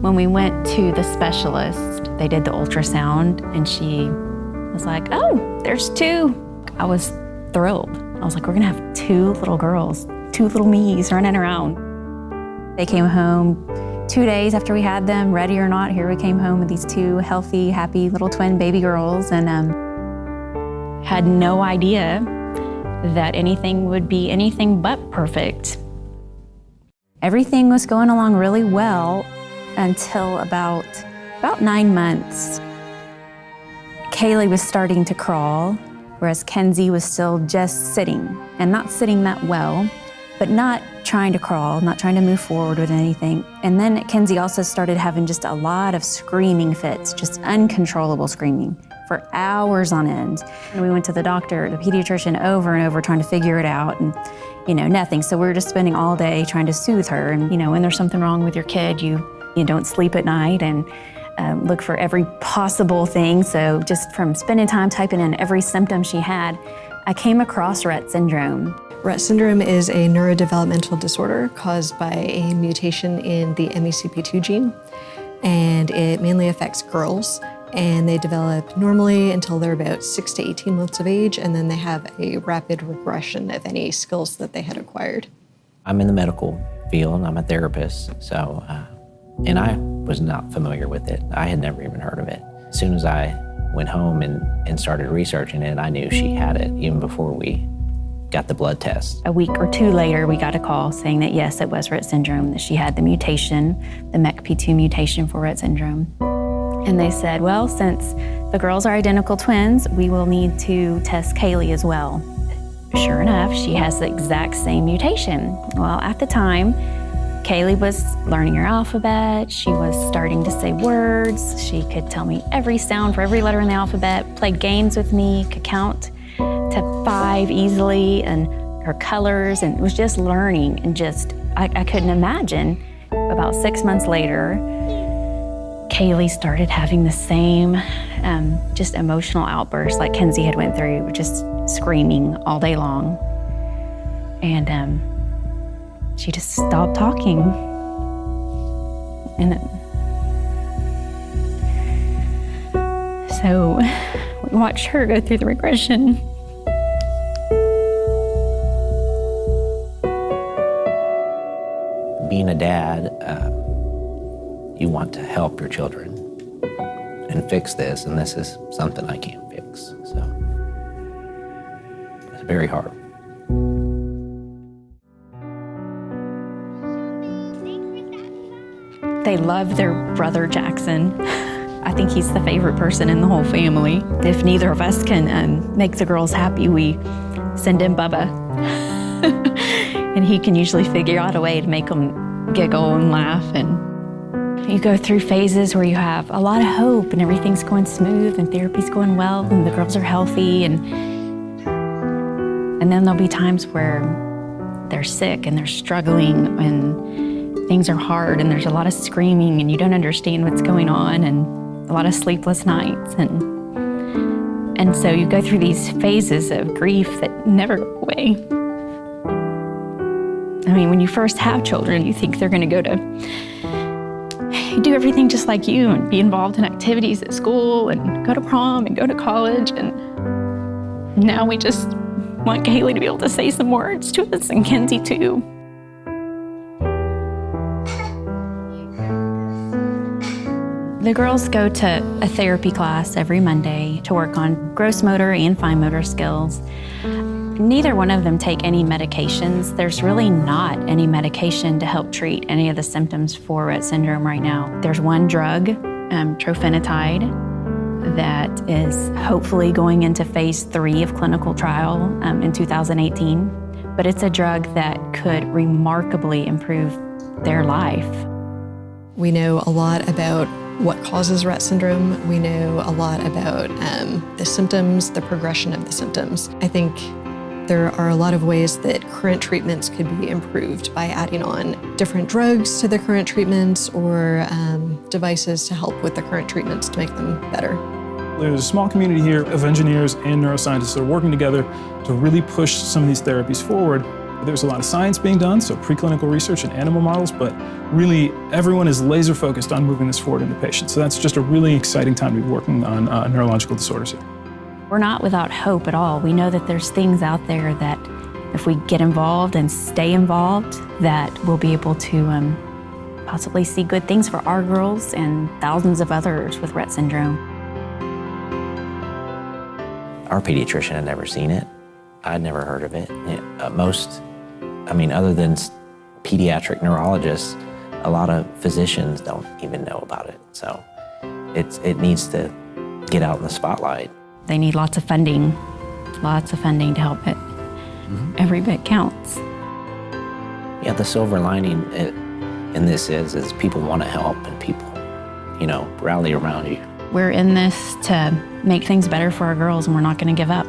When we went to the specialist, they did the ultrasound, and she was like, "Oh, there's 2." I was thrilled. I was like, we're gonna have 2 little girls, 2 little me's running around. They came home 2 days after we had them, ready or not, here we came home with these 2 healthy, happy little twin baby girls, and had no idea that anything would be anything but perfect. Everything was going along really well until about 9 months. Kaylee was starting to crawl, whereas Kenzie was still just sitting, and not sitting that well, but not trying to crawl, not trying to move forward with anything. And then Kenzie also started having just a lot of screaming fits, just uncontrollable screaming for hours on end. And we went to the doctor, the pediatrician, over and over trying to figure it out, and nothing. So we were just spending all day trying to soothe her. And when there's something wrong with your kid, you don't sleep at night and look for every possible thing. So just from spending time typing in every symptom she had, I came across Rett syndrome. Rett syndrome is a neurodevelopmental disorder caused by a mutation in the MECP2 gene, and it mainly affects girls. And they develop normally until they're about 6 to 18 months of age, and then they have a rapid regression of any skills that they had acquired. I'm in the medical field, I'm a therapist, so, and I was not familiar with it. I had never even heard of it. As soon as I went home and started researching it, I knew she had it even before we got the blood test. A week or 2 later, we got a call saying that yes, it was Rett syndrome, that she had the mutation, the MECP2 mutation for Rett syndrome. And they said, well, since the girls are identical twins, we will need to test Kaylee as well. Sure enough, she has the exact same mutation. Well, at the time, Kaylee was learning her alphabet. She was starting to say words. She could tell me every sound for every letter in the alphabet, played games with me, could count to 5 easily, and her colors, and was just learning, and I couldn't imagine. About 6 months later, Kaylee started having the same just emotional outbursts like Kenzie had went through, just screaming all day long. And she just stopped talking. And so we watched her go through the regression. Being a dad, you want to help your children and fix this, and this is something I can't fix. So it's very hard. They love their brother Jackson. I think he's the favorite person in the whole family. If neither of us can make the girls happy, we send in Bubba. And he can usually figure out a way to make them giggle and laugh. And you go through phases where you have a lot of hope and everything's going smooth and therapy's going well and the girls are healthy. And then there'll be times where they're sick and they're struggling and things are hard and there's a lot of screaming and you don't understand what's going on and a lot of sleepless nights. And so you go through these phases of grief that never go away. I mean, when you first have children, you think they're gonna go to do everything just like you and be involved in activities at school and go to prom and go to college. And now we just want Kaylee to be able to say some words to us, and Kenzie too. The girls go to a therapy class every Monday to work on gross motor and fine motor skills. Neither one of them take any medications. There's really not any medication to help treat any of the symptoms for Rett syndrome right now. There's one drug, trofinetide, that is hopefully going into phase 3 of clinical trial in 2018. But it's a drug that could remarkably improve their life. We know a lot about what causes Rett syndrome. We know a lot about the symptoms, the progression of the symptoms. I think there are a lot of ways that current treatments could be improved by adding on different drugs to the current treatments or devices to help with the current treatments to make them better. There's a small community here of engineers and neuroscientists that are working together to really push some of these therapies forward There's a lot of science being done, so preclinical research and animal models, but really everyone is laser focused on moving this forward into patients. So that's just a really exciting time to be working on neurological disorders here. We're not without hope at all. We know that there's things out there that if we get involved and stay involved, that we'll be able to possibly see good things for our girls and thousands of others with Rett syndrome. Our pediatrician had never seen it. I'd never heard of it. Other than pediatric neurologists, a lot of physicians don't even know about it. So it needs to get out in the spotlight. They need lots of funding to help it. Every bit counts. Yeah, the silver lining in this is people want to help and people, rally around you. We're in this to make things better for our girls, and we're not going to give up.